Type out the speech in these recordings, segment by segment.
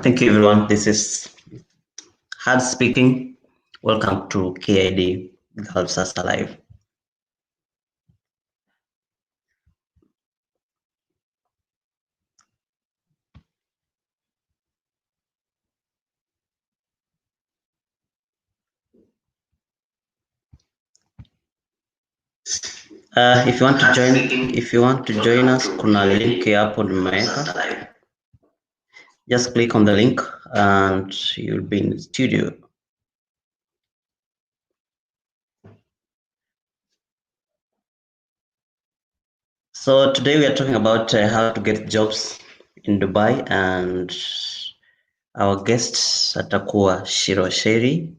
Thank you, everyone. This is Hard speaking. Welcome to KID Helps Us Alive. If you want to join us, kuna link hapo nimeweka. Just click on the link and you'll be in the studio. So today we are talking about how to get jobs in Dubai, and our guest atakuwa SHIRO SHERRY.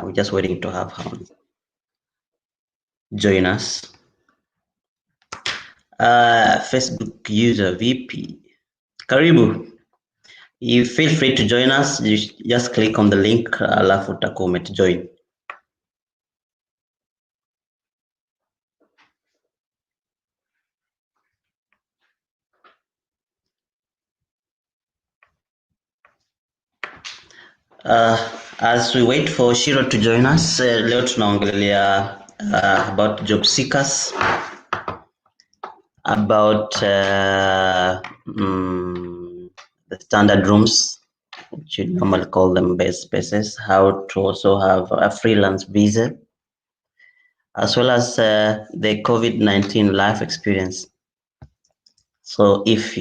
We're just waiting to have her join us. Facebook user VP, karibu. You feel free to join us. You just click on the link alafu utakuwa umejoin. As we wait for Shiro to join us, leo tunaongelea about job seekers, about the standard rooms, which you normally call them base spaces, how to also have a freelance visa, as well as the COVID-19 life experience. So if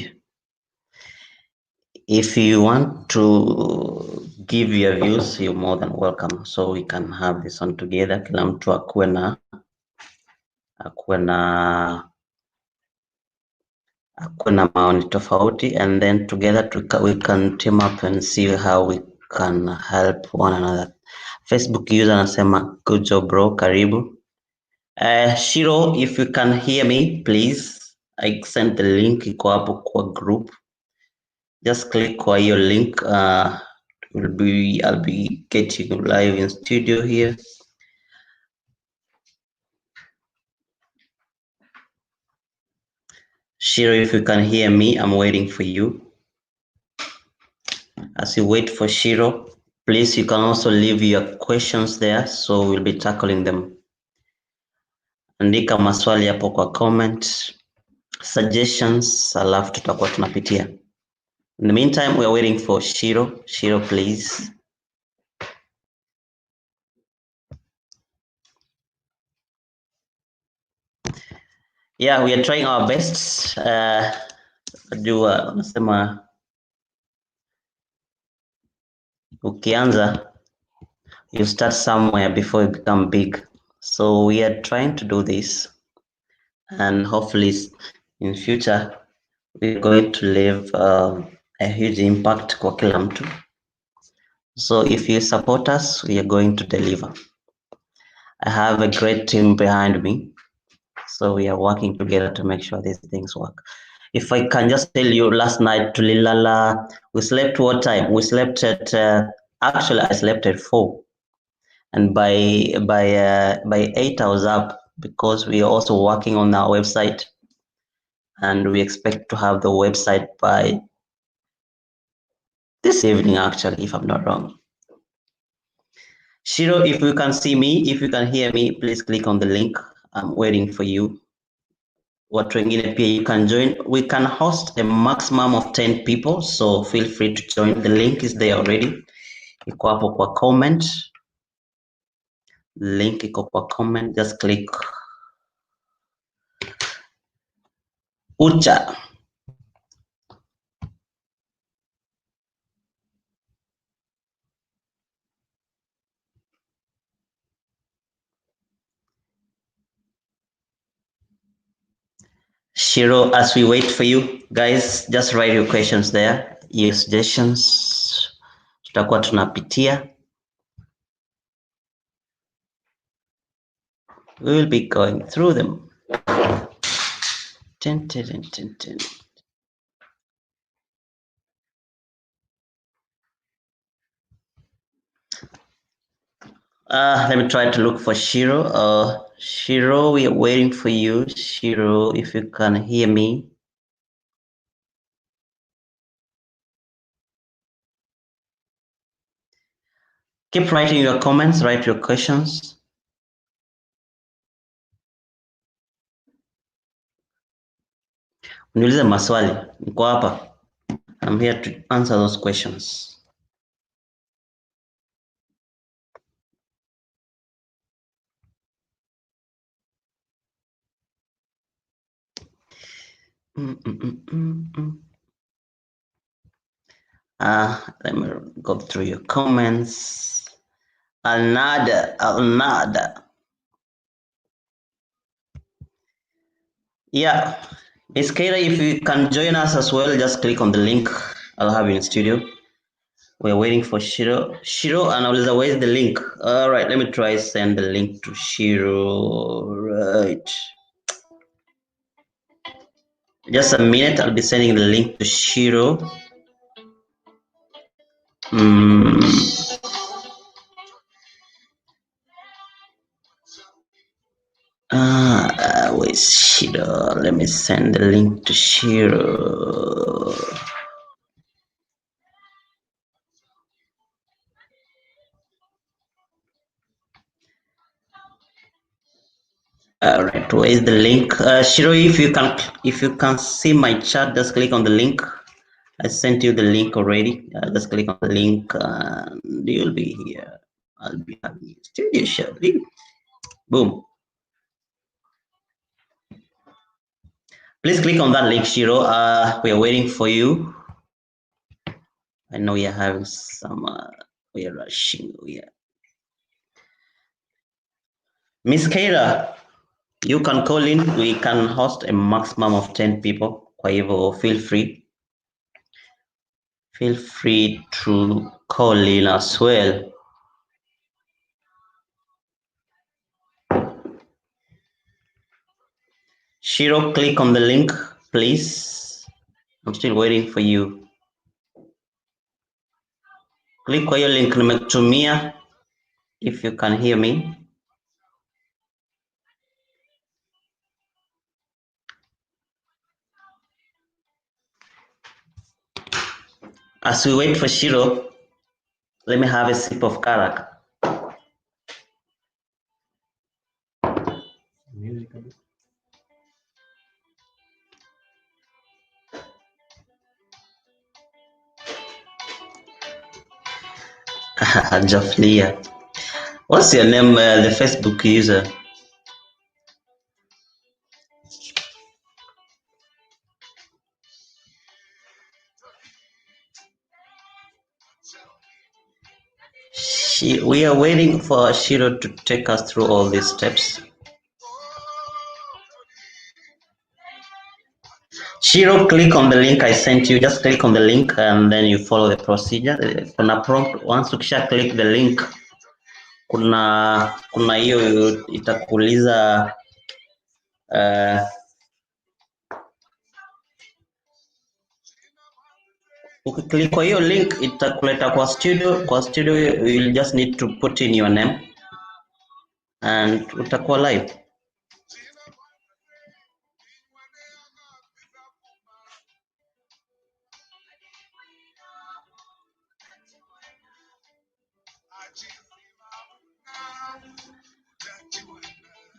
you want to give your views, you're more than welcome. So we can have this on together. Kila mtu akuwe na maoni tofauti, and then together we can team up and see how we can help one another. Facebook user anasema good job bro, karibu. Shiro, if you can hear me, please. I sent the link iko hapo kwa group. Just click kwa hiyo link. I'll be getting live in studio here. Shiro, if you can hear me, I'm waiting for you. As you wait for Shiro, please, you can also leave your questions there, so we'll be tackling them. Andika maswali hapo kwa comment, suggestions, alafu tutakuwa tunapitia. In the meantime, we are waiting for Shiro. Shiro, please. Yeah, we are trying our best. Unasema ukianza, you start somewhere before you become big. So we are trying to do this, and hopefully in future we're going to leave a huge impact kwa kila mtu. So if you support us, we are going to deliver. I have a great team behind me, so we are working together to make sure these things work. If I can just tell you, last night tulilala, we slept what time? We slept at actually I slept at 4, and by 8 I was up, because we are also working on our website, and we expect to have the website by this evening, actually, if I'm not wrong. Shiro, if you can see me, if you can hear me, please click on the link. I'm waiting for you. Watu wengine pia you can join. We can host a maximum of 10 people, so feel free to join. The link is there already. Iko hapo kwa comment. Link iko kwa comment. Just click. Ucha. Shiro, as we wait for you, guys, just write your questions there, your suggestions. Tutakuwa tunapitia. We will be going through them. Let me try to look for Shiro. Shiro, we are waiting for you. Shiro, if you can hear me. Keep writing your comments, write your questions. Niulize maswali, niko hapa. I'm here to answer those questions. Let me go through your comments. Alnada. Yeah, Miss Keira, if you can join us as well, just click on the link. I'll have you in studio. We're waiting for Shiro. Shiro, anauliza, where's the link? All right, let me try send the link to Shiro. Right. Just a minute, I'll be sending the link to Shiro. Where's Shiro? Let me send the link to Shiro. All right, where is the link? Shiro, if you can see my chat, just click on the link. I sent you the link already. Just click on the link and you'll be here. I'll be having you studio shortly. Boom. Please click on that link, Shiro. We are waiting for you. I know we are having some, we are rushing. Miss Keira, you can call in. We can host a maximum of 10 people. Kwa hivyo, feel free. Feel free to call in as well. Shiro, click on the link, please. I'm still waiting for you. Click kwa hiyo link nimekutumia if you can hear me. As we wait for Shiro, let me have a sip of karak. Jaflia. What's your name, the Facebook user? We are waiting for Shiro to take us through all these steps. Shiro, click on the link I sent you. Just click on the link and then you follow the procedure. Kuna prompt, once ukisha click the link, kuna hiyo itakuuliza ukiklik kwa hiyo link itakuleta kwa studio. Kwa studio you'll just need to put in your name and utakuwa live.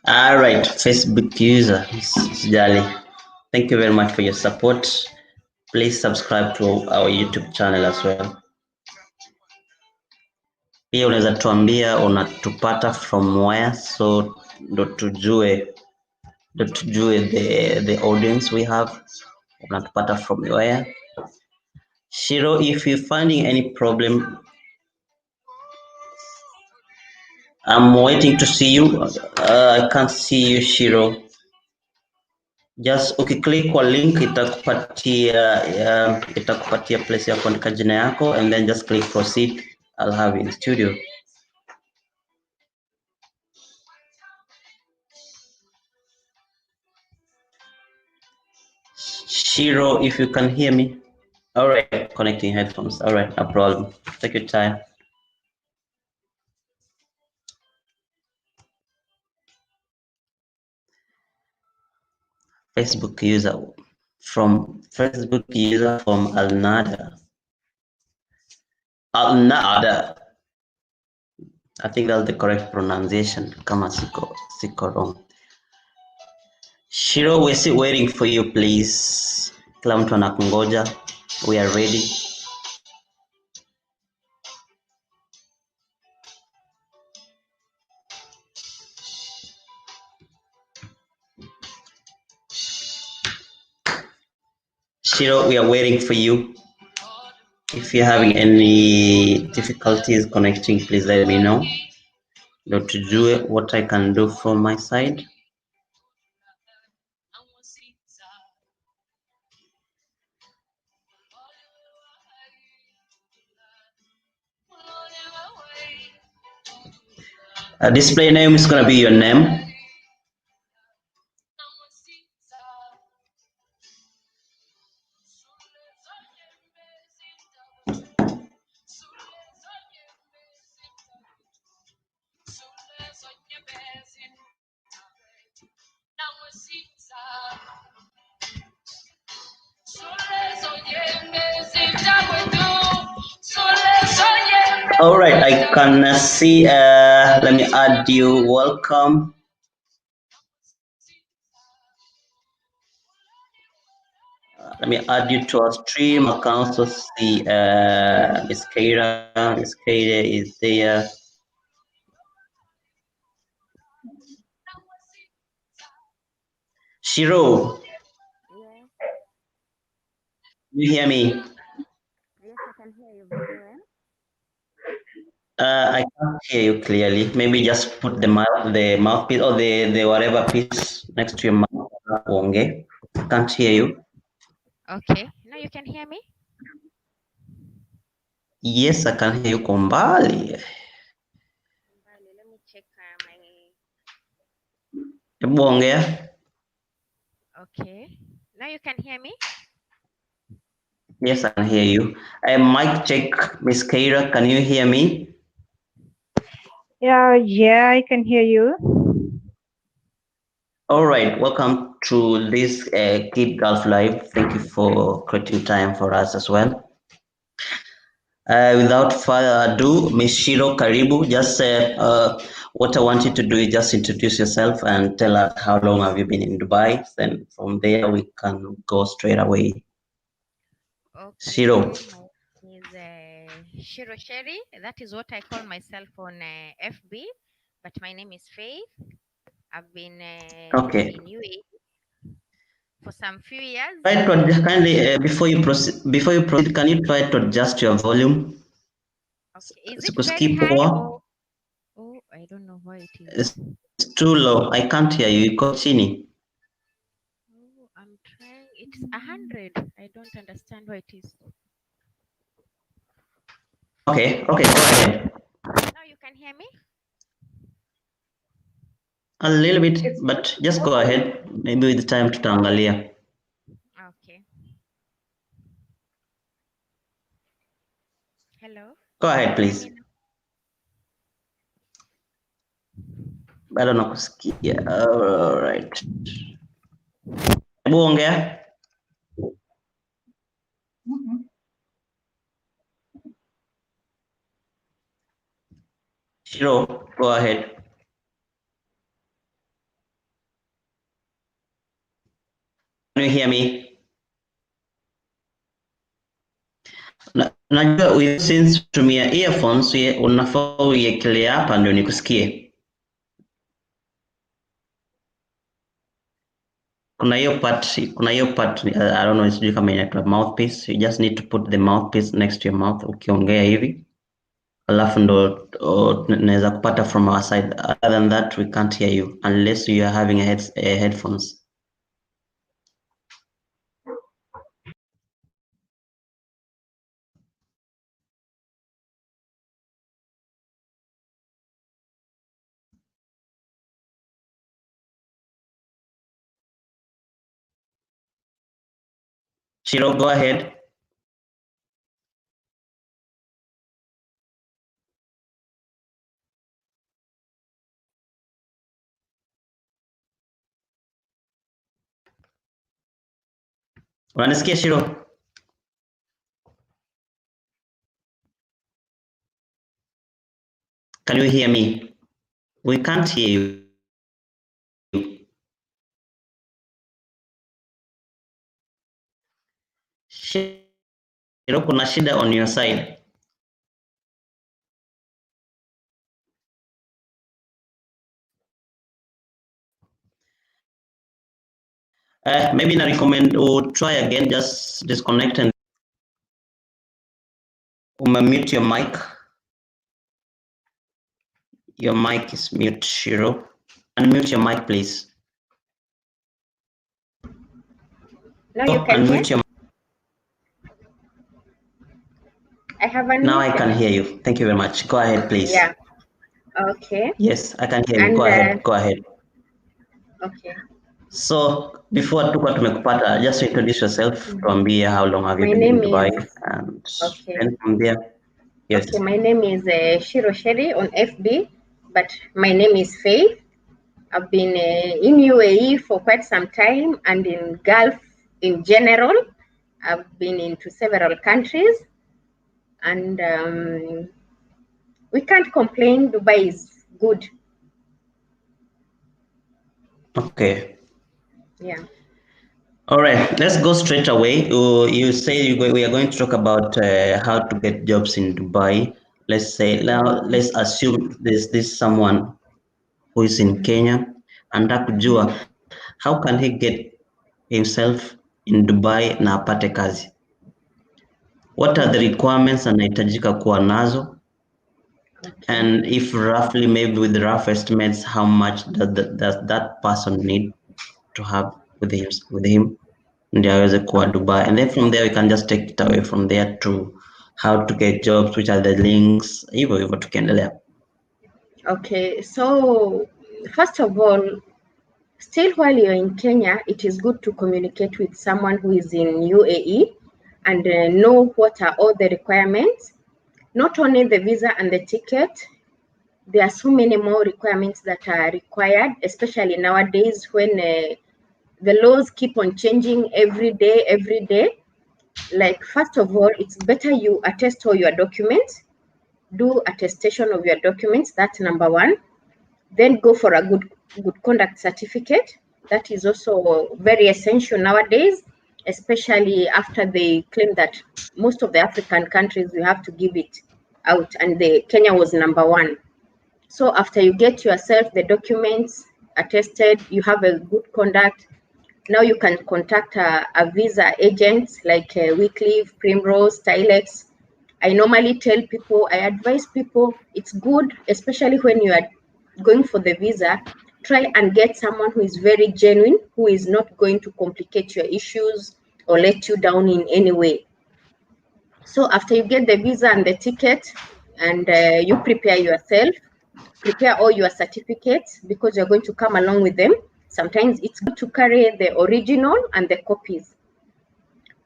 All right, Facebook user, Sijali. Thank you very much for your support. Please subscribe to our YouTube channel as well. Pia unaweza tuambia unatupata from where, so ndo tujue the audience we have. Unatupata from where? Shiro, if you're finding any problem, I'm waiting to see you. I can't see you, Shiro. Just ukiclick kwa link itakupatia place ya kuandika jina yako and then just click proceed. I'll have you in studio. Shiro, if you can hear me. All right, connecting headphones. All right, no problem. Take your time. Facebook user from Alnada. I think that's the correct pronunciation. Kama siko wrong. Shiro, we're still waiting for you, please. Kila mtu anakungoja. We are ready. Shiro, we are waiting for you. If you're having any difficulties connecting, please let me know. To do what I can do from my side. Display name is gonna be your name. All right, I can see. Let me add you. Welcome. Let me add you to our stream. I can also see Miss Keira. Miss Keira is there. Shiro. Yes. You hear me? Yes, I can hear you very well. I can't hear you clearly. Maybe just put the mouthpiece or the whatever piece next to your mouth. Okay. Can't hear you. Okay. Now you can hear me? Yes, I can hear you kumbali. Let me check my. Hebu ongea. Okay. Now you can hear me? Yes, I can hear you. Mic check, Miss Keira, can you hear me? Yeah, I can hear you. All right, welcome to this Keep Golf Live. Thank you for creating time for us as well. Without further ado, Miss Shiro Karibu, just what I want you to do is just introduce yourself and tell us how long have you been in Dubai. Then from there we can go straight away. Okay. Shiro. My name is SHIRO SHERRY. That is what I call myself on FB. But my name is Faith. I've been Okay. in UAE for some few years. Try to kindly before you proceed, can you try to adjust your volume? Okay. Is it very Sikusikii high poa. or? Oh, I don't know why it is. It's too low. I can't hear you. Iko chini. Oh, I'm trying. It's 100. I don't understand why it is. Okay, go ahead. Now you can hear me? A little bit, but just go ahead. Maybe with time tutaangalia. Okay. Hello? Go Can ahead, you hear please. me now? Bado nakusikia. All right. Hebu ongea. Shiro, go ahead. Can you hear me? Najua since tumia earphones unafaa uiekelee hapa ndio nikusikie. Kuna hiyo part I don't know sijui kama inaitwa mouthpiece. You just need to put the mouthpiece next to your mouth ukiongea hivi. Alafu ndo naweza kupata from our side. Other than that we can't hear you unless you are having headphones. Shiro, go ahead. Unanisikia Shiro? Can you hear me? We can't hear you. Shiro, kuna shida on your side? Maybe I recommend or try again, just disconnect and mute your mic. Your mic is mute, Shiro. Unmute your mic, please. Now you can hear? Unmute your I have unmuted. Now I can hear you. Thank you very much. Go ahead, please. Yeah. Okay. Yes, I can hear you. And Go ahead. Go ahead. okay. So before tuko tumekupata, just introduce yourself. Tuambie how long have you My been in name Dubai, is and okay. then from there. Yes. Okay, my name is SHIRO SHERRY on FB, but my name is Faith. I've been in UAE for quite some time and in Gulf in general. I've been into several countries and we can't complain. Dubai is good. Okay. Yeah. All right. Let's go straight away. You say we are going to talk about how to get jobs in Dubai. Let's say now. Let's assume there's this someone who is in Kenya and kujua how can he get himself in Dubai na apate kazi. What are the requirements anahitajika kuwa nazo? Okay. And if roughly, maybe with rough estimates, how much does that person need to have with him ndio aweze kuwa Dubai? And then from there we can just take it away from there to how to get jobs, which are the links, hivyo hivyo tukiendelea. Okay, so first of all, still while you're in Kenya, it is good to communicate with someone who is in UAE and know what are all the requirements. Not only the visa and the ticket, there are so many more requirements that are required, especially nowadays when the laws keep on changing every day. Like, first of all, it's better you attest all your documents, do attestation of your documents, that's number one. Then go for a good conduct certificate. That is also very essential nowadays, especially after they claim that most of the African countries you have to give it out, and Kenya was number one. So after you get yourself the documents attested, you have a good conduct. Now you can contact a visa agent like Wycliffe, Primrose, Tilex. I normally tell people, I advise people, it's good, especially when you are going for the visa, try and get someone who is very genuine, who is not going to complicate your issues or let you down in any way. So after you get the visa and the ticket and you prepare yourself, prepare all your certificates because you're going to come along with them. Sometimes it's good to carry the original and the copies.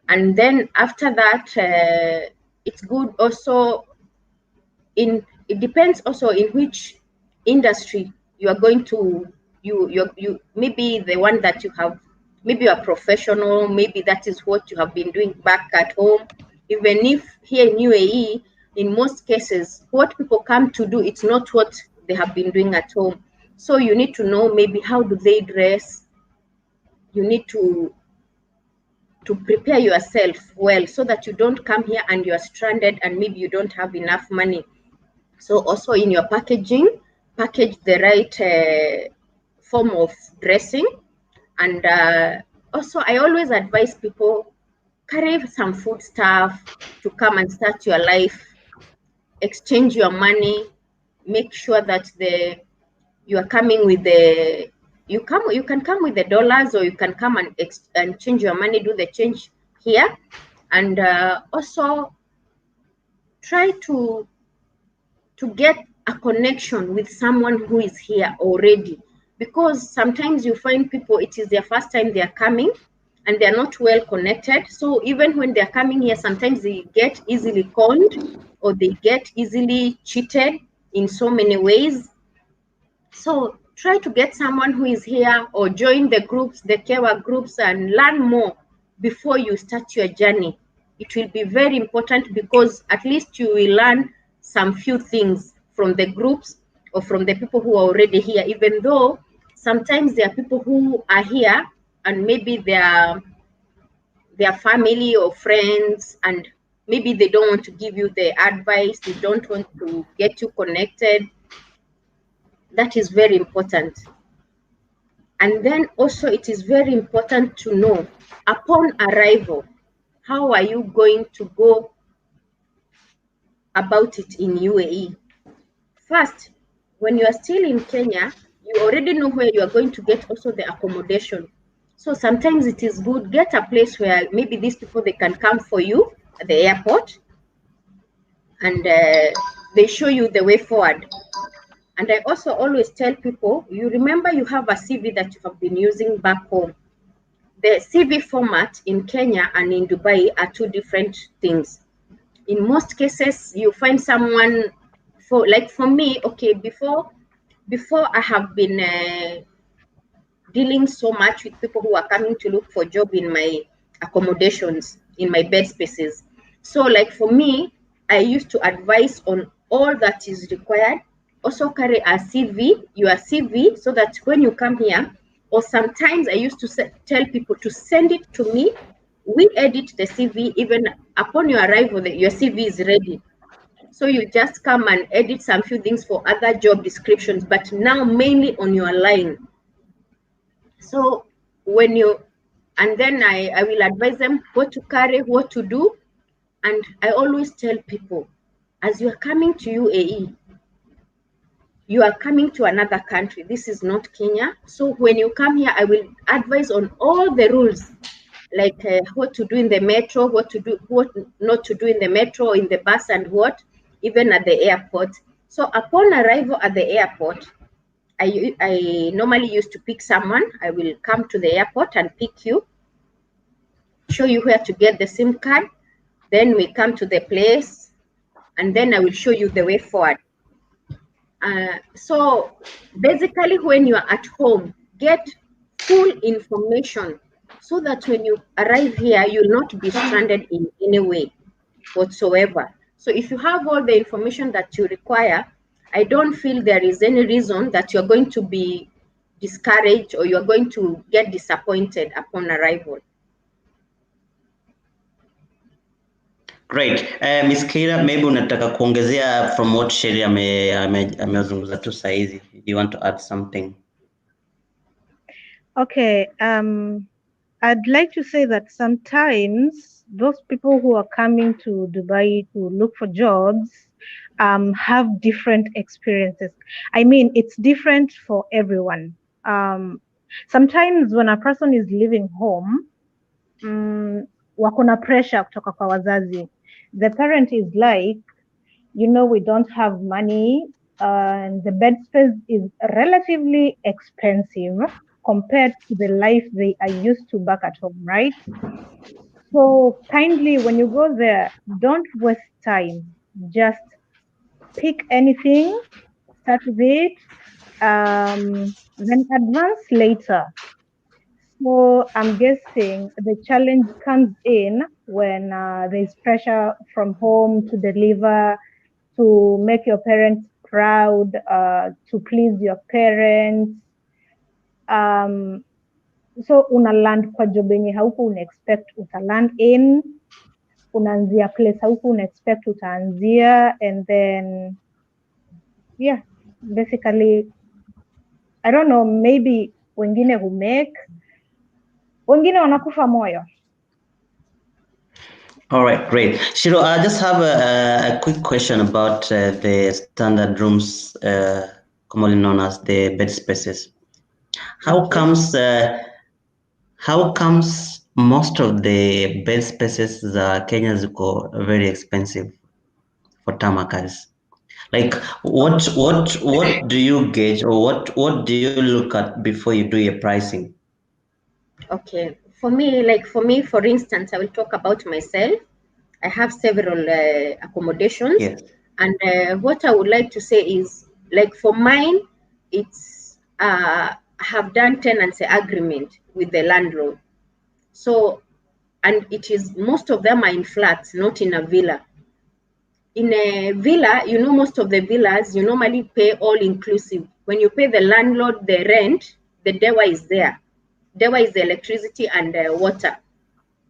And then after that, it's good also it depends also in which industry you are going to, you maybe the one that you have, maybe you are professional, maybe that is what you have been doing back at home. Even if here in UAE, in most cases, what people come to do, it's not what they have been doing at home. So you need to know maybe how do they dress. You need to prepare yourself well so that you don't come here and you are stranded and maybe you don't have enough money. So also in your packaging, package the right form of dressing. And also I always advise people, carry some food stuff to come and start your life, exchange your money, make sure that you are coming with the, you can come with the dollars, or you can come and change your money, do the change here. And also try to get a connection with someone who is here already, because sometimes you find people, it is their first time they are coming and they're not well connected. So even when they're coming here, sometimes they get easily conned or they get easily cheated in so many ways. So try to get someone who is here or join the groups, the Kewa groups, and learn more before you start your journey. It will be very important because at least you will learn some few things from the groups or from the people who are already here, even though sometimes there are people who are here and maybe their family or friends, and maybe they don't want to give you the advice, they don't want to get you connected. That is very important. And then also it is very important to know upon arrival, how are you going to go about it in UAE? First, when you are still in Kenya, you already know where you are going to get also the accommodation. So sometimes it is good, get a place where maybe these people, they can come for you at the airport, and they show you the way forward. And I also always tell people, you remember you have a CV that you have been using back home. The CV format in Kenya and in Dubai are two different things. In most cases, you find someone, for me, okay, before I have been dealing so much with people who are coming to look for job in my accommodations, in my bed spaces. So like for me, I used to advise on all that is required. Also carry a CV, your CV, so that when you come here, or sometimes I used to tell people to send it to me. We edit the CV, even upon your arrival, your CV is ready. So you just come and edit some few things for other job descriptions, but now mainly on your line. So when you, and then I will advise them what to carry, what to do. And I always tell people, as you are coming to UAE, you are coming to another country. This is not Kenya. So when you come here, I will advise on all the rules, like what to do in the metro, what to do, what not to do in the metro, in the bus, and what, even at the airport. So upon arrival at the airport, I normally used to pick someone. I will come to the airport and pick you, show you where to get the SIM card. Then we come to the place, and then I will show you the way forward. So basically, when you are at home, get full information so that when you arrive here, you'll not be stranded in any way whatsoever. So if you have all the information that you require, I don't feel there is any reason that you're going to be discouraged or you're going to get disappointed upon arrival. Great. Miss Kira, maybe unataka kuongezea from what Sherry amezungumza tu saa hizi. Do you want to add something? Okay. I'd like to say that sometimes those people who are coming to Dubai to look for jobs have different experiences. I mean, it's different for everyone. Sometimes when a person is living home, wako na pressure kutoka kwa wazazi. The parent is like, we don't have money, and the bed space is relatively expensive compared to the life they are used to back at home, right? So kindly, when you go there, don't waste time. Just pick anything, start with it, then advance later. So I'm guessing the challenge comes in when there's pressure from home to deliver, to make your parents proud, to please your parents. So una land kwa job yenye hauko una expect uta land in, unaanzia place hauko una expect utaanzia, and then yeah, basically I don't know, maybe wengine humake, wengine wanakufa moyo. All right, great. Shiro, I just have a quick question about the standard rooms, commonly known as the bed spaces. How comes most of the bed spaces Kenya ziko very expensive for tamakers? Like what do you gauge, or what do you look at before you do your pricing? Okay, for me, for instance, I will talk about myself. I have several accommodations. Yes. And what I would like to say is, like for mine, it's I have done tenancy agreement with the landlord. So, and it is, most of them are in flats, not in a villa. in a villa, you know, most of the villas, you normally pay all inclusive. When you pay the landlord the rent, the DEWA is there. DEWA is the electricity and water.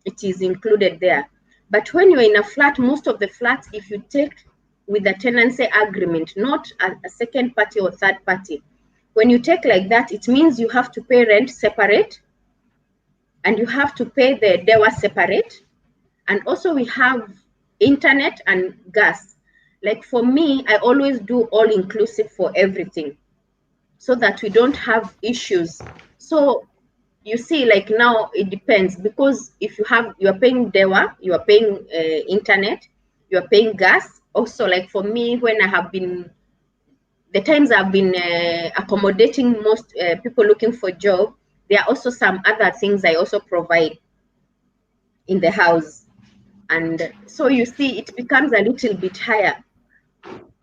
It is included there. But when you're in a flat, most of the flats, if you take with a tenancy agreement, not a second party or third party, when you take like that, it means you have to pay rent separate and you have to pay the DEWA separate. And also we have internet and gas. Like for me, I always do all inclusive for everything so that we don't have issues. So you see, like now it depends, because if you are paying DEWA, you are paying internet, you are paying gas. Also, like for me, when I have been, the times I've been accommodating most people looking for job, there are also some other things I also provide in the house. And so you see, it becomes a little bit higher.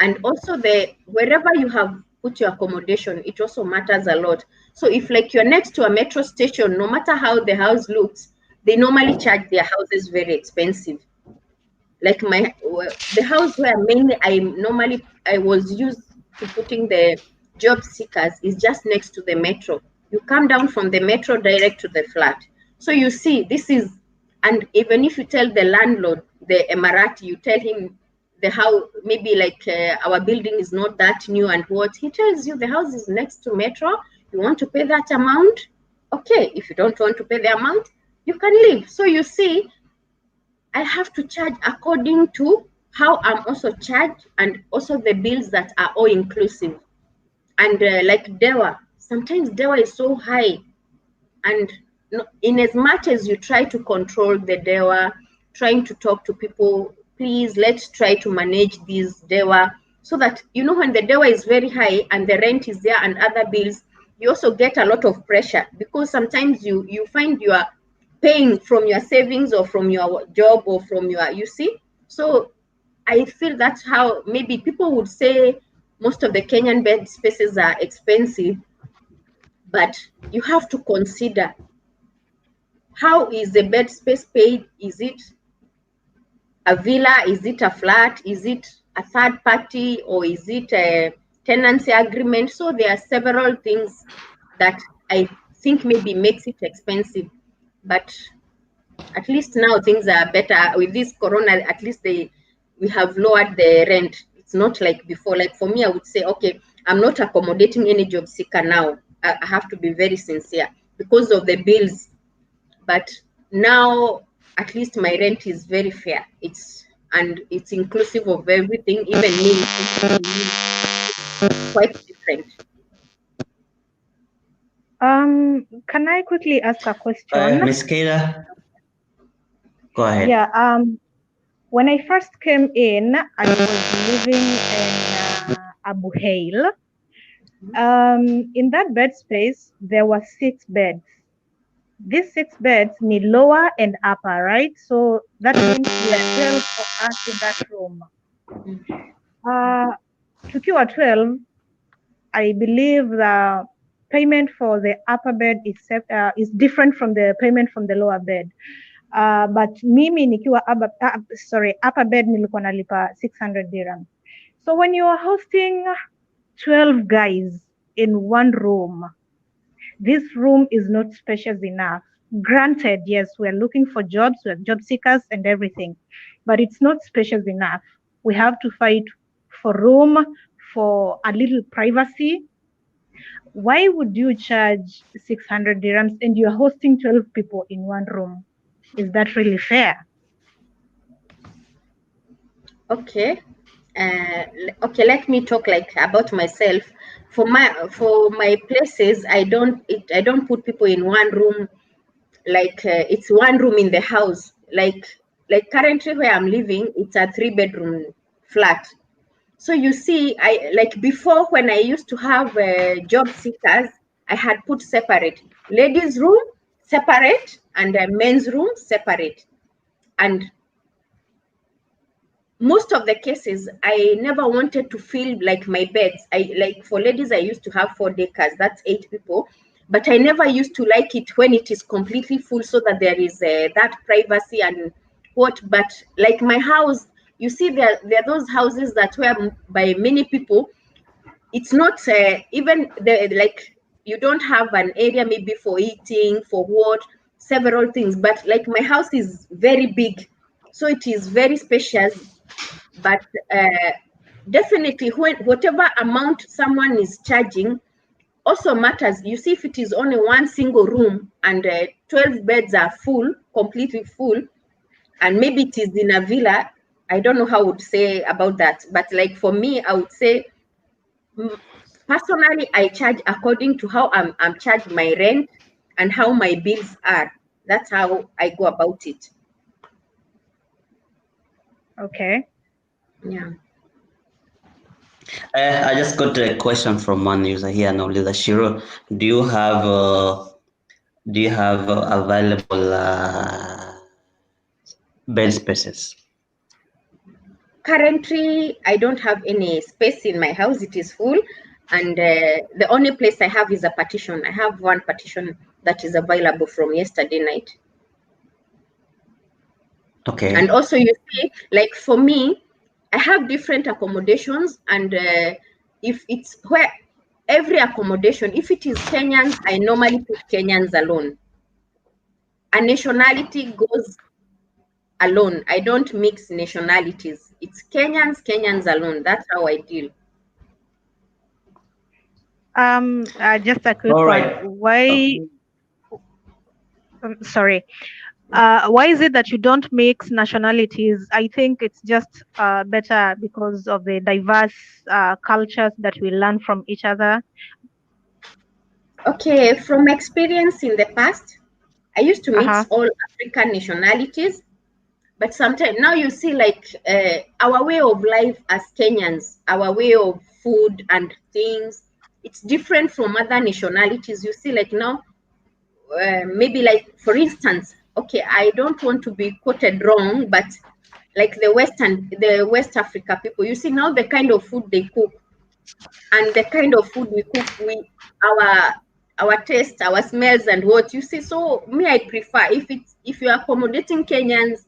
And also wherever you have put your accommodation, it also matters a lot. So if like you're next to a metro station, no matter how the house looks, they normally charge their houses very expensive. Like the house where mainly I was used to putting the job seekers is just next to the metro. You come down from the metro direct to the flat. So you see, this is, and even if you tell the landlord, the Emirati, you tell him the house, maybe like our building is not that new and what, he tells you the house is next to metro, you want to pay that amount? Okay, if you don't want to pay the amount, you can leave. So you see, I have to charge according to how I'm also charged and also the bills that are all inclusive. And like DEWA, sometimes DEWA is so high, and in as much as you try to control the DEWA, trying to talk to people, please let's try to manage these DEWA so that, you know, when the DEWA is very high and the rent is there and other bills, you also get a lot of pressure, because sometimes you find you are paying from your savings or from your job or from your, you see. So I feel that's how maybe people would say most of the Kenyan bed spaces are expensive, but you have to consider, how is the bed space paid? Is it a villa? Is it a flat? Is it a third party? Or is it a tenancy agreement? So there are several things that I think maybe makes it expensive. But at least now things are better. With this corona, at least we have lowered the rent. It's not like before. Like for me, I would say, okay, I'm not accommodating any job seeker now. I have to be very sincere because of the bills. But now at least my rent is very fair. It's inclusive of everything, even me. It's quite different. Can I quickly ask a question? Miss Kayla, go ahead. Yeah. When I first came in, I was living in Abu Hail. In that bed space, there were 6 beds. These 6 beds need lower and upper, right? So that means we are 12 of us in that room. Tukiwa 12, I believe the payment for the upper bed is different from the payment from the lower bed. But mimi nikiwa upper bed nilikuwa nalipa 600 dirham. So when you are hosting 12 guys in one room, this room is not spacious enough. Granted, yes, we're looking for jobs, we're job seekers and everything, but it's not spacious enough. We have to fight for room, for a little privacy. Why would you charge 600 dirhams and you're hosting 12 people in one room? Is that really fair? Okay. Okay, let me talk like about myself. For my places, I don't put people in one room, like it's one room in the house. Like currently where I'm living, it's a 3-bedroom flat. So you see, I like before, when I used to have job seekers, I had put separate ladies' room separate and men's room separate. And most of the cases, I never wanted to feel like my beds. Like for ladies, I used to have 4 decars, that's 8 people. But I never used to like it when it is completely full, so that there is that privacy and what. But like my house, You see, there are those houses that were by many people. It's not even the like you don't have an area maybe for eating, for what, several things. But like my house is very big, so it is very spacious. But definitely, when whatever amount someone is charging also matters. You see, if it is only one single room and 12 beds are full, completely full, and maybe it is in a villa, I don't know how I would say about that. But like for me, I would say personally, I charge according to how I'm charged my rent and how my bills are. That's how I go about it. Okay. Yeah. I just got a question from one user here now, Lisa Shiro. Do you have available bed spaces? Currently, I don't have any space in my house. It is full. And the only place I have is a partition. I have one partition that is available from yesterday night. Okay. And also, you see, like for me, I have different accommodations. And if it's where every accommodation, if it is Kenyans, I normally put Kenyans alone. A nationality goes alone. I don't mix nationalities. It's Kenyans alone. That's how I deal. Just a quick All one. right. Why? Sorry. Why is it that you don't mix nationalities? I think it's just better because of the diverse cultures that we learn from each other. Okay, from experience in the past, I used to mix Uh-huh. all African nationalities, but sometimes now you see like our way of life as Kenyans, our way of food and things, it's different from other nationalities. You see, like now, maybe like for instance, okay, I don't want to be quoted wrong, but like the West Africa people, you see now the kind of food they cook and the kind of food we cook, our taste, our smells, and what you see. So me, I prefer if you're accommodating Kenyans,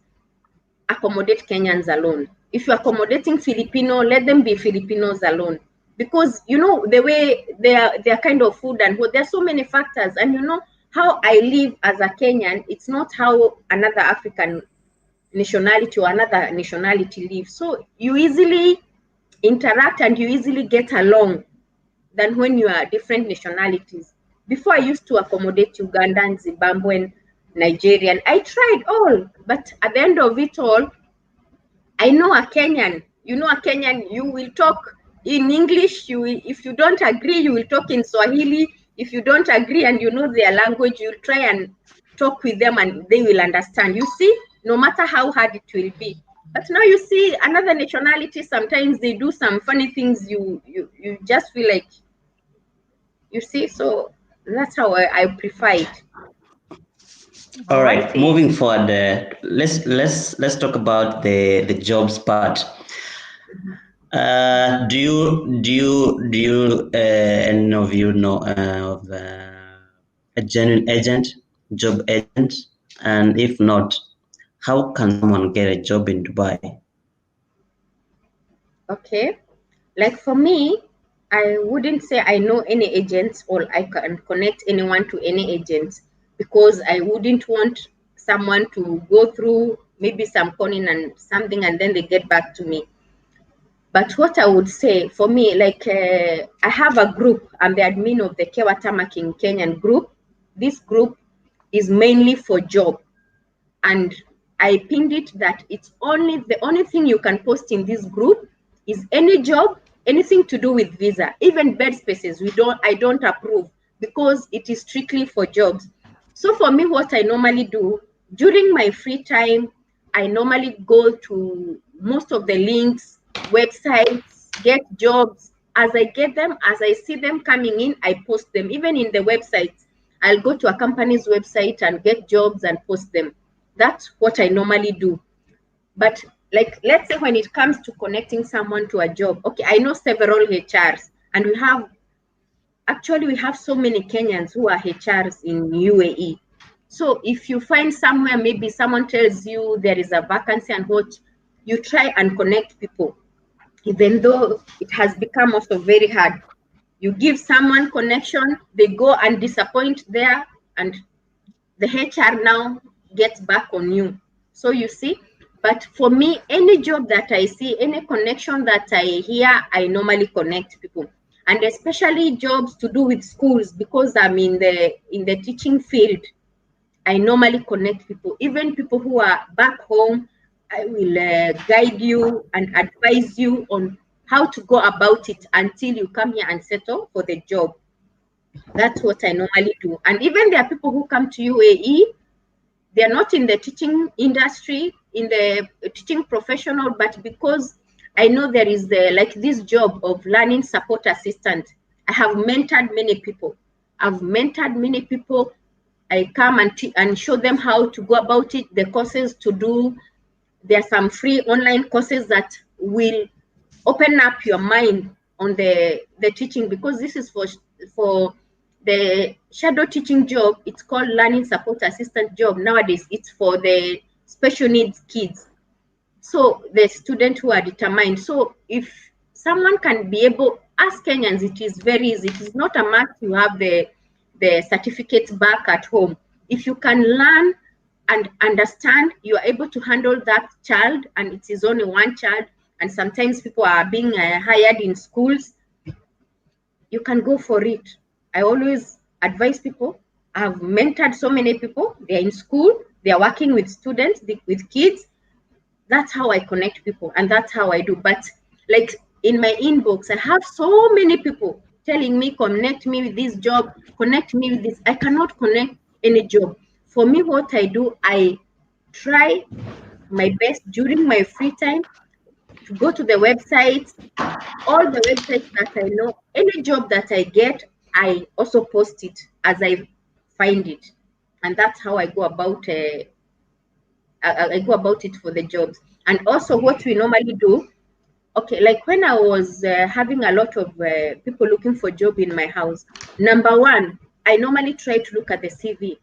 accommodate Kenyans alone. If you're accommodating Filipino, let them be Filipinos alone. Because you know the way their kind of food and what there's so many factors, and you know how I live as a Kenyan, it's not how another African nationality or another nationality lives. So you easily interact and you easily get along than when you are different nationalities. Before I used to accommodate Ugandan, Zimbabwean, Nigerian. I tried all, but at the end of it all, I know a Kenyan. You know a Kenyan, you will talk in English. If you don't agree, you will talk in Swahili. If you don't agree and you know their language, you'll try and talk with them and they will understand. You see, no matter how hard it will be. But now you see another nationality, sometimes they do some funny things. You just feel like, you see, so that's how I prefer it. All Oh, I right. see. Moving forward, let's talk about the jobs part. Do you any of you know of a genuine agent, job agent, and if not, how can someone get a job in Dubai? Okay. Like for me, I wouldn't say I know any agents or I can connect anyone to any agent because I wouldn't want someone to go through maybe some calling and something and then they get back to me. But what I would say for me, like I have a group, I'm the admin of the Kewatamaking Kenyan group. This group is mainly for job. And I pinned it that it's only the only thing you can post in this group is any job, anything to do with visa, even bed spaces. I don't approve because it is strictly for jobs. So for me, what I normally do during my free time, I normally go to most of the links, websites, get jobs. As I get them, as I see them coming in, I post them. Even in the websites, I'll go to a company's website and get jobs and post them. That's what I normally do. But like, let's say when it comes to connecting someone to a job, okay, I know several HRs, and we have so many Kenyans who are HRs in UAE. So if you find somewhere, maybe someone tells you there is a vacancy and what, you try and connect people, even though it has become also very hard. You give someone connection, they go and disappoint there, and the HR now gets back on you. So you see, but for me, any job that I see, any connection that I hear, I normally connect people. And especially jobs to do with schools, because I'm in the teaching field. I normally connect people, even people who are back home. I will guide you and advise you on how to go about it until you come here and settle for the job. That's what I normally do. And even there are people who come to UAE, they are not in the teaching industry, in the teaching professional, but because I know there is like this job of learning support assistant. I have mentored many people. I've mentored many people. I come and show them how to go about it, the courses to do. There are some free online courses that will open up your mind on the teaching, because this is for the shadow teaching job. It's called learning support assistant job nowadays. It's for the special needs kids, so the students who are determined. So if someone can be able, as Kenyans, it is very easy. It is not a must you have the certificates back at home. If you can learn and understand, you are able to handle that child, and it is only one child, and sometimes people are being hired in schools, you can go for it. I always advise people. I've mentored so many people. They're in school, they're working with students, with kids. That's how I connect people, and that's how I do. But like in my inbox, I have so many people telling me, connect me with this job, connect me with this. I cannot connect any job. For me, what I do, I try my best during my free time to go to the websites, all the websites that I know, any job that I get, I also post it as I find it. And that's how I go about I go about it for the jobs. And also what we normally do, okay, like when I was having a lot of people looking for job in my house, number one, I normally try to look at the CV.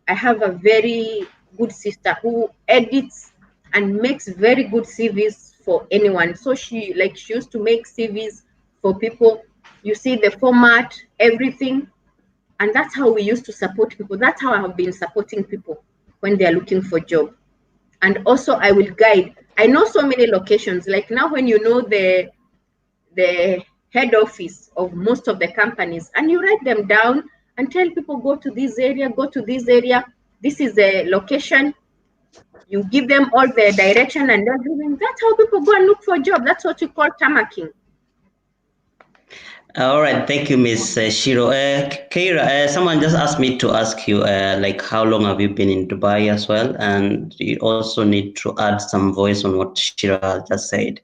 I have a very good sister who edits and makes very good CVs for anyone. So she used to make CVs for people. You see the format, everything. And that's how we used to support people. That's how I have been supporting people when they are looking for job. And also I will guide. I know so many locations. Like now when you know the head office of most of the companies, and you write them down and tell people, go to this area, go to this area. This is the location. You give them all the direction and everything. That's how people go and look for a job. That's what we call tamaking. All right, thank you, Miss Shiro. Keira, someone just asked me to ask you, like, how long have you been in Dubai as well? And you also need to add some voice on what Shiro just said.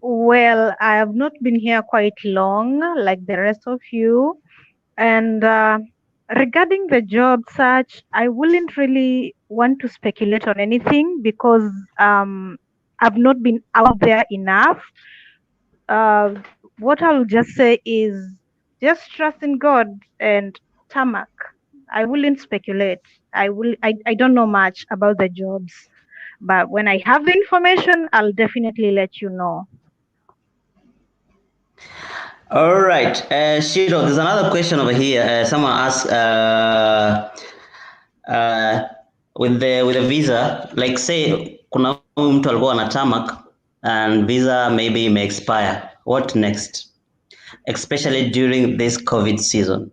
Well, I have not been here quite long, like the rest of you. And regarding the job search, I wouldn't really want to speculate on anything because I've not been out there enough. What I'll just say is just trust in God and tarmac. I wouldn't speculate. I don't know much about the jobs, but when I have the information, I'll definitely let you know. All right, Shiro, there's another question over here. Someone asked, with the visa, like say kuna mtu alikuwa na tarmac and visa maybe may expire. What next? Especially during this COVID season.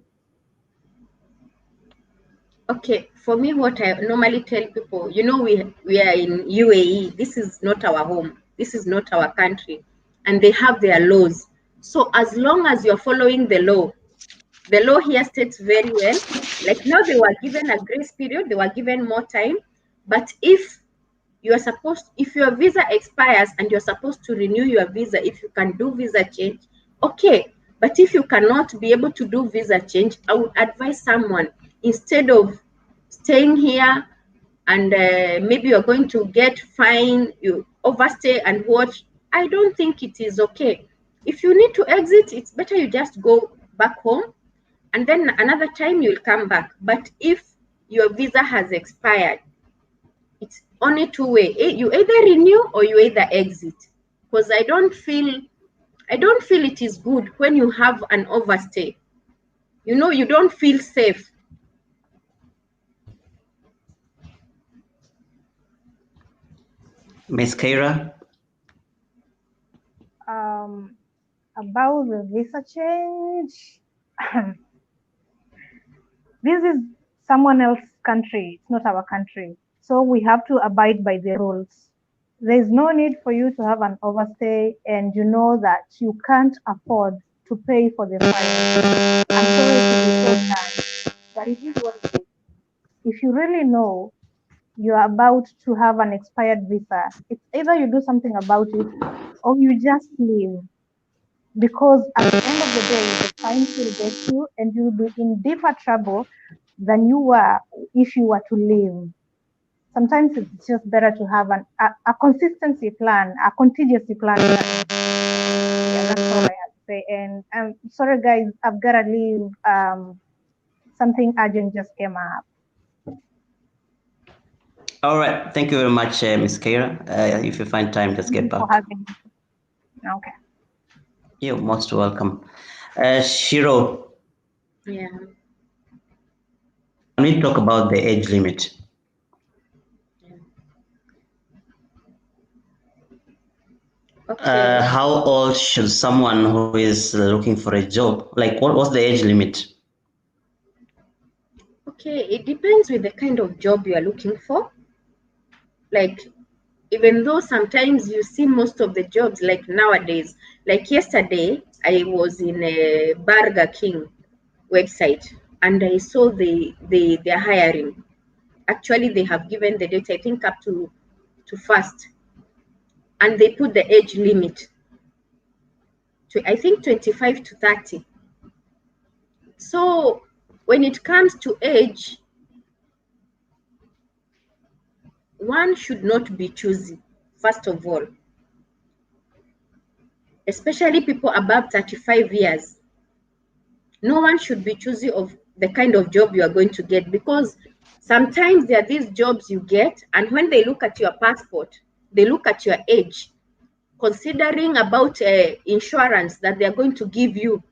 Okay, for me, what I normally tell people, you know, we are in UAE. This is not our home. This is not our country, and they have their laws. So as long as you're following the law here states very well. Like now, they were given a grace period. They were given more time. But if your visa expires and you're supposed to renew your visa, if you can do visa change, okay. But if you cannot be able to do visa change, I would advise someone, instead of staying here and maybe you're going to get fine, you overstay and watch. I don't think it is okay. If you need to exit, it's better you just go back home, and then another time you'll come back. But if your visa has expired, only two way. You either renew or you either exit. Because I don't feel it is good when you have an overstay. You know, you don't feel safe. Miss Keira? About the visa change, this is someone else's country. It's not our country. So we have to abide by the rules. There's no need for you to have an overstay and you know that you can't afford to pay for the fine. I'm sorry to be so blunt, but it is what it is. If you really know you're about to have an expired visa, it's either you do something about it or you just leave. Because at the end of the day, the fines will get you and you'll be in deeper trouble than you were if you were to leave. Sometimes it's just better to have a consistency plan, a contingency plan. Yeah, that's all I have to say. And I'm sorry, guys, I've got to leave. Something urgent just came up. All right. Thank you very much, Miss Keira. If you find time, just get For back. having me. Okay. You're most welcome. Shiro, Yeah. can we talk about the age limit? Okay. How old should someone who is looking for a job, like what's the age limit? Okay, it depends with the kind of job you are looking for. Like, even though sometimes you see most of the jobs, like nowadays, like yesterday, I was in a Burger King website and I saw they're hiring. Actually, they have given the date, I think, up to first, and they put the age limit to, I think, 25 to 30. So when it comes to age, one should not be choosy, first of all, especially people above 35 years. No one should be choosy of the kind of job you are going to get, because sometimes there are these jobs you get, and when they look at your passport, they look at your age, considering about insurance that they are going to give you,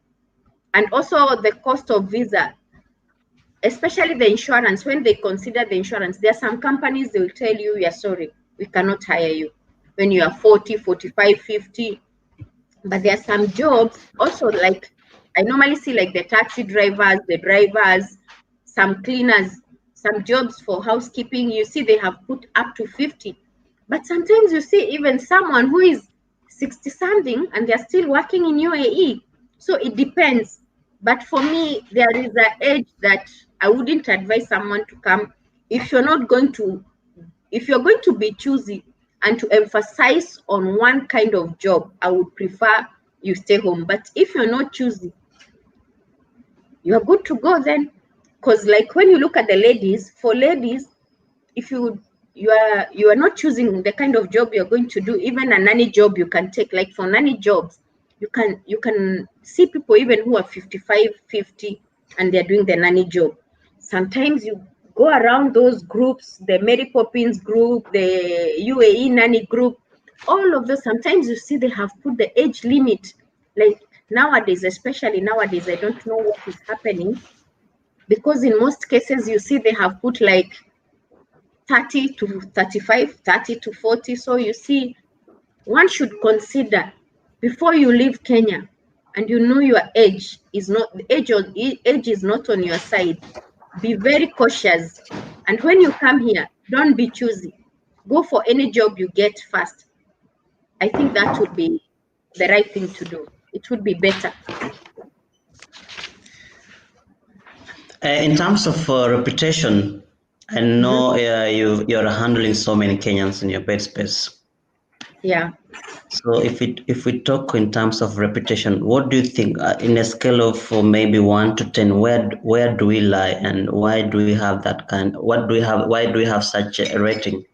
and also the cost of visa, especially the insurance. When they consider the insurance, there are some companies, they will tell you, "We are sorry, we cannot hire you when you are 40, 45, 50." But there are some jobs also, like I normally see, like the taxi drivers, the drivers, some cleaners, some jobs for housekeeping, you see they have put up to 50. But sometimes you see even someone who is 60 something and they're still working in UAE. So it depends. But for me, there is an age that I wouldn't advise someone to come. If you're not going to, if you're going to be choosy and to emphasize on one kind of job, I would prefer you stay home. But if you're not choosy, you're good to go then. Because like when you look at the ladies, for ladies, if you are not choosing the kind of job you're going to do, even a nanny job you can take. Like for nanny jobs, you can see people even who are 55, 50, and they're doing the nanny job. Sometimes you go around those groups, the Mary Poppins group, the UAE nanny group, all of those, sometimes you see they have put the age limit. Like nowadays, especially nowadays, I don't know what is happening, because in most cases you see they have put like 30 to 35, 30 to 40. So you see, one should consider before you leave Kenya, and you know your age is not, age is not on your side. Be very cautious. And when you come here, don't be choosy. Go for any job you get first. I think that would be the right thing to do. It would be better. In terms of reputation, I know you're handling so many Kenyans in your bed space. Yeah. So if we talk in terms of reputation, what do you think in a scale of maybe 1 to 10, where do we lie, and why do we have that kind? Why do we have such a rating?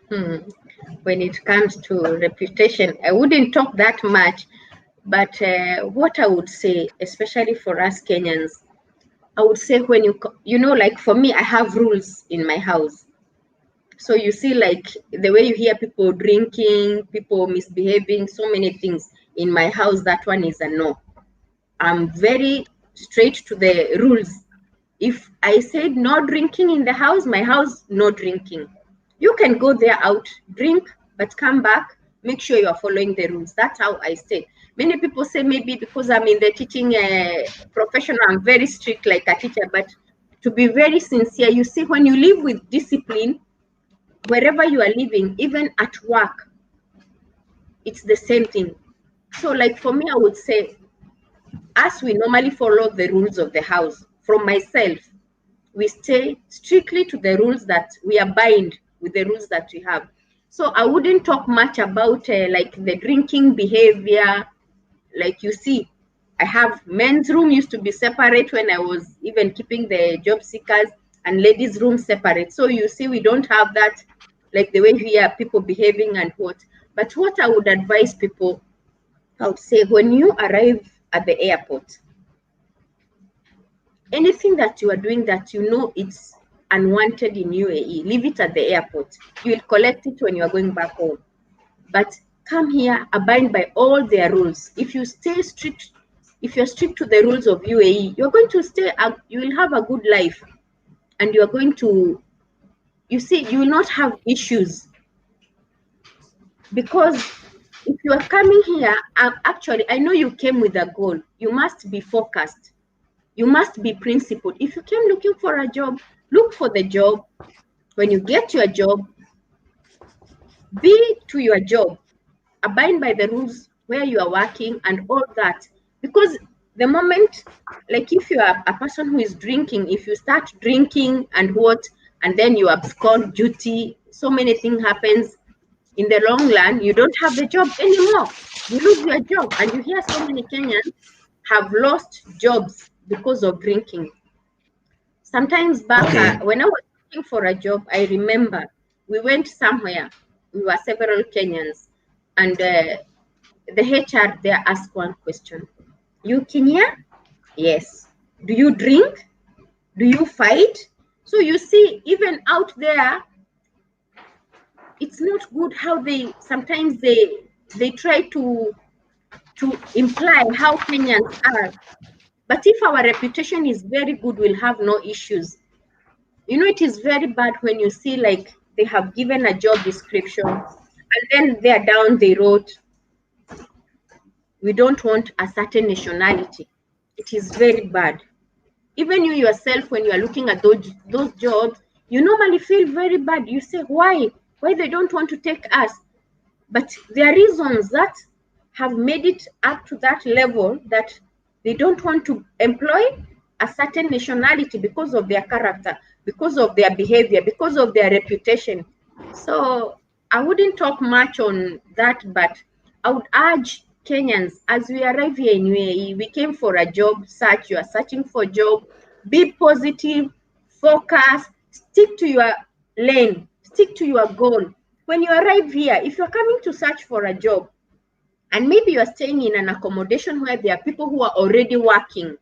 When it comes to reputation, I wouldn't talk that much, but what I would say, especially for us Kenyans, I would say when you know, like for me, I have rules in my house. So you see, like the way you hear people drinking, people misbehaving, so many things in my house, that one is a no. I'm very straight to the rules. If I said no drinking in the house, my house, no drinking. You can go there out, drink, but come back, make sure you are following the rules. That's how I stay. Many people say maybe because I'm in the teaching profession, I'm very strict like a teacher, but to be very sincere, you see, when you live with discipline, wherever you are living, even at work, it's the same thing. So like for me, I would say, as we normally follow the rules of the house, from myself, we stay strictly to the rules, that we abide with the rules that we have. So I wouldn't talk much about like the drinking behavior. Like you see, I have men's room used to be separate when I was even keeping the job seekers, and ladies' room separate. So you see, we don't have that, like the way we are people behaving and what. But what I would advise people, I would say, when you arrive at the airport, anything that you are doing that you know it's unwanted in UAE, leave it at the airport. You will collect it when you are going back home. But come here, abide by all their rules. If you stay strict, if you're strict to the rules of UAE, you're going to stay, you will have a good life, and you're going to, you see, you will not have issues. Because if you are coming here, actually, I know you came with a goal. You must be focused. You must be principled. If you came looking for a job, look for the job. When you get your job, be to your job. Abide by the rules where you are working and all that. Because the moment, like if you are a person who is drinking, if you start drinking and what, and then you abscond duty, so many things happens. In the long run, you don't have the job anymore. You lose your job. And you hear so many Kenyans have lost jobs because of drinking. Sometimes back, Okay. when I was looking for a job, I remember we went somewhere. We were several Kenyans, and the HR there asked one question: "You Kenya? Yes. Do you drink? Do you fight?" So you see, even out there, it's not good how they sometimes they try to imply how Kenyans are. But if our reputation is very good, we'll have no issues. You know, it is very bad when you see like they have given a job description, and then there down they wrote, "We don't want a certain nationality." It is very bad. Even you yourself, when you are looking at those jobs, you normally feel very bad. You say, why they don't want to take us? But there are reasons that have made it up to that level, that they don't want to employ a certain nationality because of their character, because of their behavior, because of their reputation. So I wouldn't talk much on that, but I would urge Kenyans, as we arrive here in UAE, we came for a job search. You are searching for a job. Be positive, focus, stick to your lane, stick to your goal. When you arrive here, if you're coming to search for a job, and maybe you're staying in an accommodation where there are people who are already working,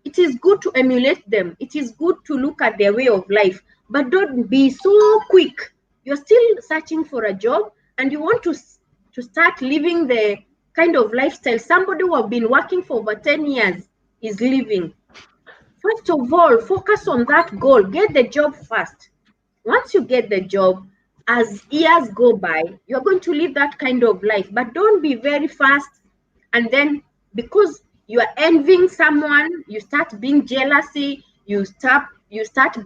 it is good to emulate them. It is good to look at their way of life, but don't be so quick. You're still searching for a job, and you want to start living the kind of lifestyle somebody who have been working for over 10 years is living. First of all, focus on that goal. Get the job first. Once you get the job, as years go by, you're going to live that kind of life. But don't be very fast, and then because you are envying someone, you start being jealousy, you start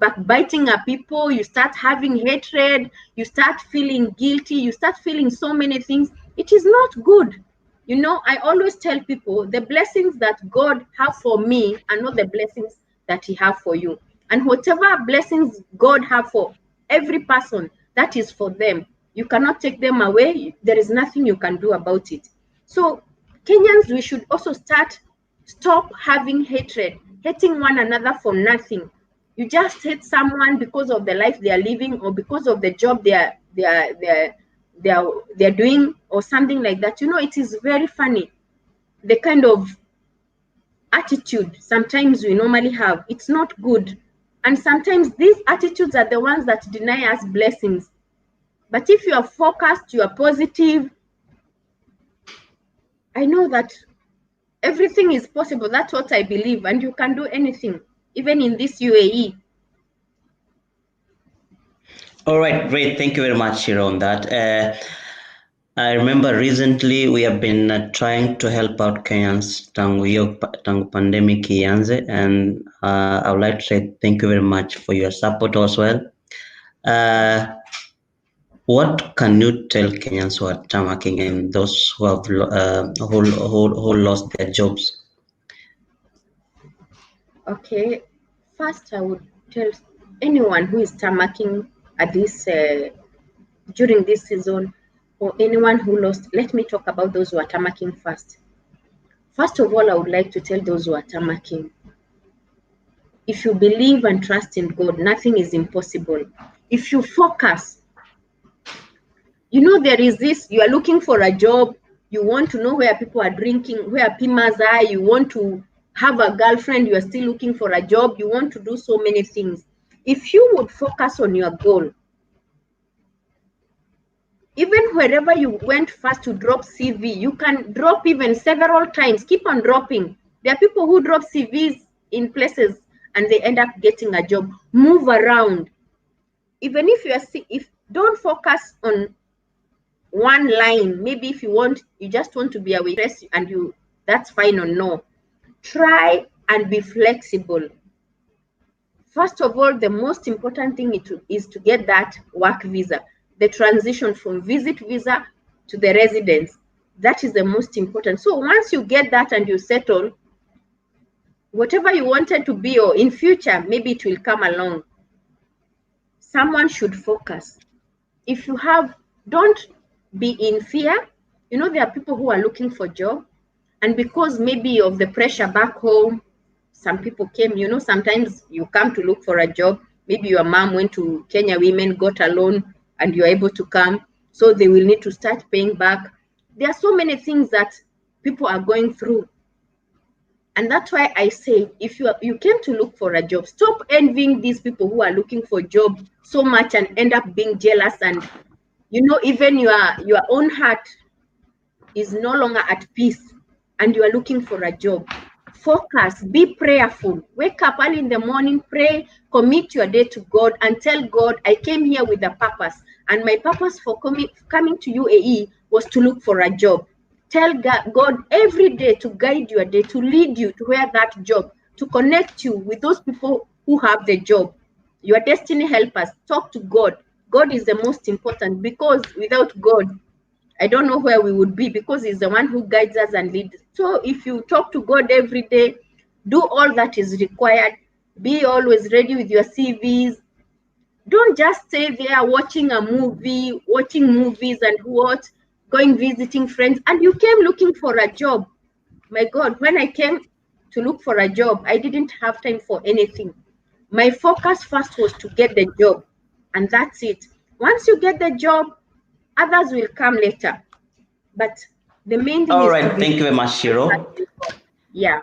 backbiting at people, you start having hatred, you start feeling guilty, you start feeling so many things. It is not good. You know, I always tell people the blessings that God have for me are not the blessings that He have for you. And whatever blessings God have for every person, that is for them. You cannot take them away. There is nothing you can do about it. So Kenyans, we should also stop having hatred, hating one another for nothing. You just hate someone because of the life they are living, or because of the job they're doing, or something like that. You know, it is very funny, the kind of attitude sometimes we normally have, it's not good. And sometimes these attitudes are the ones that deny us blessings. But if you are focused, you are positive, I know that everything is possible. That's what I believe. And you can do anything, even in this UAE. All right, great. Thank you very much, Shiro, on that. I remember recently we have been trying to help out Kenyans tangu pandemic ianze, and I would like to say thank you very much for your support as well. What can you tell Kenyans who are tamaking and those who have who lost their jobs? Okay, first I would tell anyone who is tamaking at this during this season, or anyone who lost, let me talk about those who are tamaking first. First of all, I would like to tell those who are tamaking, if you believe and trust in God, nothing is impossible. If you focus, you know, there is this, you are looking for a job, you want to know where people are drinking, where pimas are, you want to have a girlfriend, you are still looking for a job, you want to do so many things. If you would focus on your goal, even wherever you went first to drop CV, you can drop even several times, keep on dropping. There are people who drop CVs in places and they end up getting a job. Move around. Even if you are sick, if don't focus on one line. Maybe if you just want to be a waitress and that's fine or no. Try and be flexible. First of all, the most important thing is to get that work visa, the transition from visit visa to the residence. That is the most important. So once you get that and you settle, whatever you wanted to be, or in future, maybe it will come along. Someone should focus. If you don't be in fear. You know, there are people who are looking for job, and because maybe of the pressure back home, some people came, you know, sometimes you come to look for a job. Maybe your mom went to Kenya Women, got a loan, and you're able to come. So they will need to start paying back. There are so many things that people are going through. And that's why I say, if you came to look for a job, stop envying these people who are looking for job so much and end up being jealous. And, you know, even your own heart is no longer at peace and you are looking for a job. Focus, be prayerful. Wake up early in the morning, pray, commit your day to God and tell God, I came here with a purpose. And my purpose for coming to UAE was to look for a job. Tell God every day to guide your day, to lead you to where that job, to connect you with those people who have the job. Your destiny helpers, talk to God. God is the most important, because without God, I don't know where we would be, because he's the one who guides us and leads. So if you talk to God every day, do all that is required, be always ready with your CVs. Don't just stay there watching movies and going visiting friends, and you came looking for a job. My God, when I came to look for a job, I didn't have time for anything. My focus first was to get the job, and that's it. Once you get the job, others will come later. But the main thing All is right, to be thank you very much, Shiro. yeah.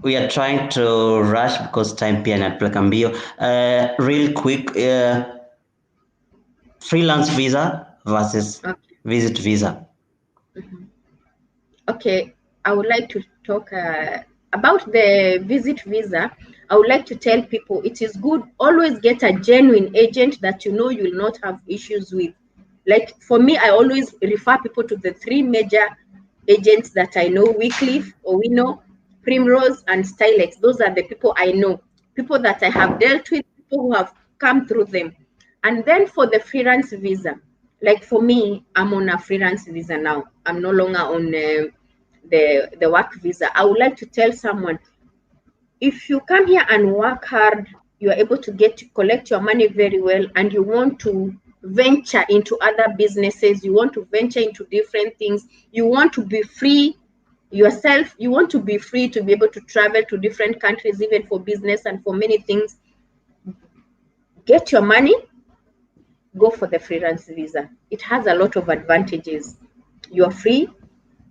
We are trying to rush because time pia inatupeleka mbio. Real quick, freelance visa versus Okay. visit visa. Okay, I would like to talk about the visit visa. I would like to tell people it is good, always get a genuine agent that you know you will not have issues with. Like for me, I always refer people to the three major agents that I know: Wycliffe, Owino, Primrose, and Stylex. Those are the people I know, people that I have dealt with, people who have come through them. And then for the freelance visa, like for me, I'm on a freelance visa now. I'm no longer on the work visa. I would like to tell someone, if you come here and work hard, you are able to collect your money very well, and you want to venture into other businesses, you want to venture into different things, you want to be free yourself, you want to be free to be able to travel to different countries, even for business and for many things, get your money, go for the freelance visa. It has a lot of advantages. You're free,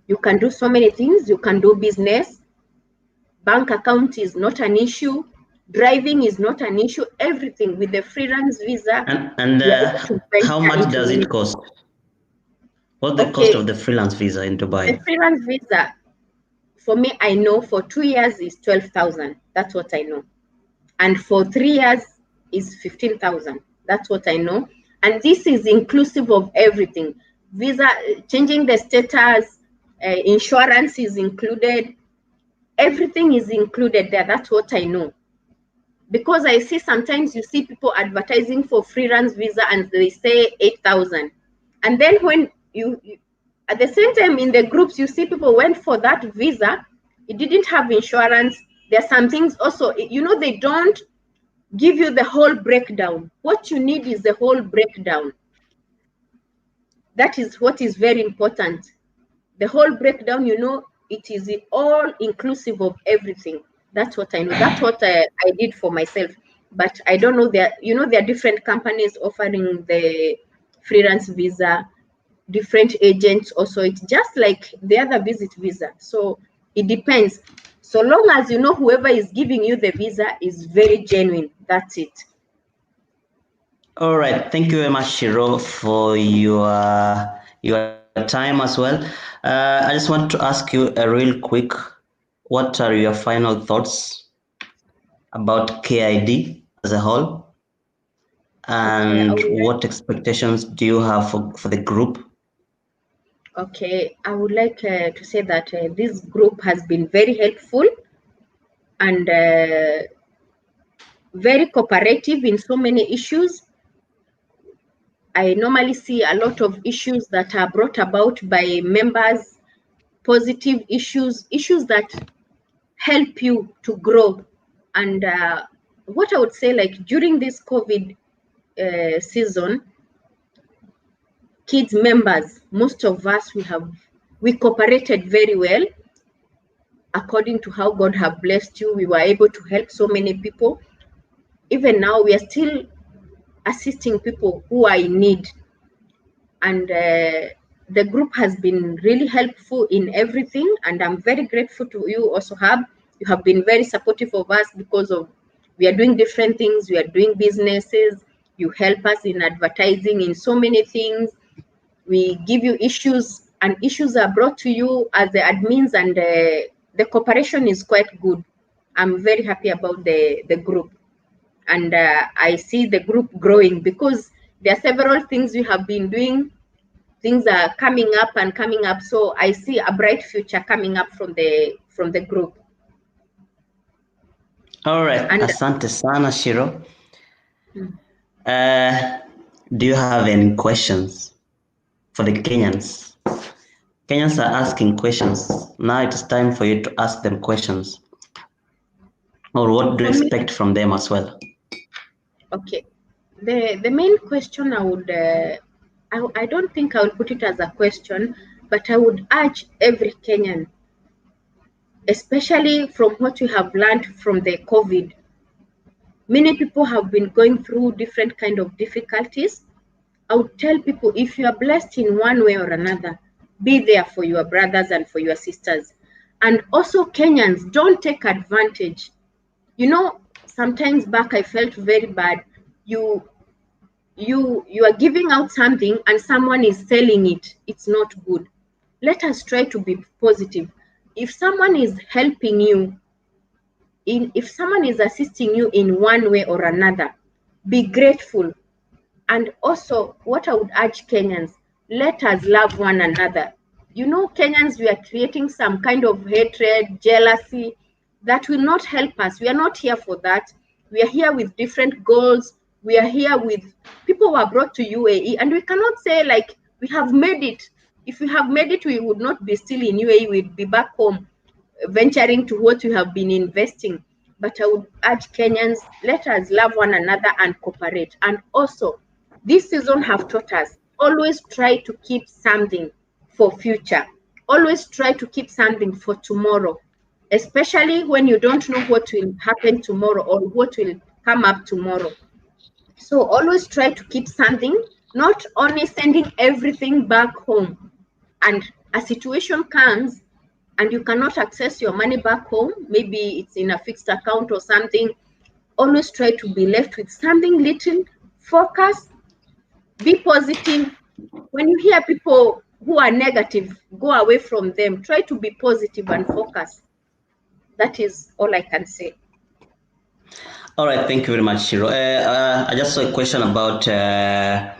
you can do so many things, you can do business, Bank account is not an issue. Driving is not an issue. Everything with the freelance visa, And we are able to how venture much into does many. it cost? What's the cost Okay, of the freelance visa in the Dubai? freelance visa, for me, I know for 2 years is 12,000. That's what I know. And for 3 years is 15,000. That's what I know. And this is inclusive of everything. Visa, changing the status, insurance is included. Everything is included there. That's what I know. Because I see sometimes you see people advertising for freelance visa and they say 8,000. And then when you at the same time in the groups you see people went for that visa, it didn't have insurance. There are some things also, they don't give you the whole breakdown. What you need is the whole breakdown. That is what is very important. The whole breakdown, it is all inclusive of everything. That's what I know. That's what I did for myself. But I don't know, there are different companies offering the freelance visa, different agents also. It's just like the other visit visa. So it depends. So long as whoever is giving you the visa is very genuine, that's it. All right, thank you very much, Shiro, for your time as well. I just want to ask you a real quick, what are your final thoughts about KID as a whole, Okay, I and would like what expectations do you have for the group? Okay, I would like to say that this group has been very helpful and very cooperative in so many issues. I normally see a lot of issues that are brought about by members, positive issues that help you to grow. And what I would say, like during this COVID season, kids members, most of us, we cooperated very well according to how God have blessed you. We were able to help so many people. Even now, we are still assisting people who are in need. And the group has been really helpful in everything. And I'm very grateful to you also, Hab. You have been very supportive of us because of we are doing different things. We are doing businesses. You help us in advertising, in so many things. We give you issues, and issues are brought to you as the admins, and the cooperation is quite good. I'm very happy about the group, and I see the group growing because there are several things we have been doing. Things are coming up and coming up, so I see a bright future coming up from the group. All right, And asante sana, Shiro. Do you have any questions for the Kenyans? Kenyans are asking questions. Now it's time for you to ask them questions. Or what do you for me, expect from them as well? okay, the main question I would I don't think I will put it as a question, but I would urge every Kenyan, especially from what we have learned from the COVID. Many people have been going through different kind of difficulties. I would tell people, if you are blessed in one way or another, be there for your brothers and for your sisters. And also Kenyans, don't take advantage. Sometimes back I felt very bad. You are giving out something and someone is selling it. It's not good. Let us try to be positive. If someone is helping you, if someone is assisting you in one way or another, be grateful. And also, what I would urge Kenyans, let us love one another. Kenyans, we are creating some kind of hatred, jealousy that will not help us. We are not here for that. We are here with different goals. We are here with people who are brought to UAE, and we cannot say like we have made it. If we have made it, we would not be still in UAE. We'd be back home, venturing to what we have been investing. But I would urge Kenyans, let us love one another and cooperate. And also, this season have taught us, always try to keep something for future. Always try to keep something for tomorrow, especially when you don't know what will happen tomorrow or what will come up tomorrow. So always try to keep something, not only sending everything back home. And a situation comes and you cannot access your money back home, maybe it's in a fixed account or something, always try to be left with something little. Focus, be positive. When you hear people who are negative, go away from them. Try to be positive and focus. That is all I can say. All right, thank you very much, Shiro. I just saw a question about the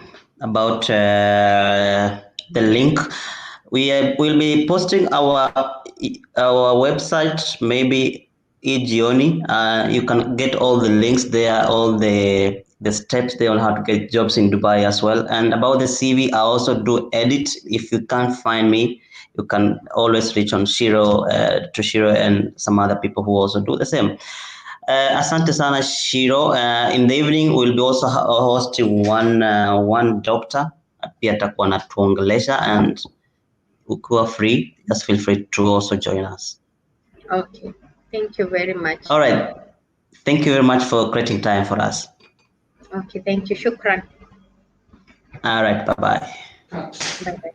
link. Will be posting our website, maybe eGioni. You can get all the links there, all the steps there on how to get jobs in Dubai as well. And about the CV, I also do edit. If you can't find me, you can always reach on Shiro to Shiro and some other people who also do the same. Asante sana Shiro. In the evening we'll be also hosting one doctor pia atakuwa anatuongelesha, and ukiwa free just feel free to also join us. Okay, thank you very much. All right, thank you very much for creating time for us. Okay, thank you. Shukran. All right, bye bye. Bye bye.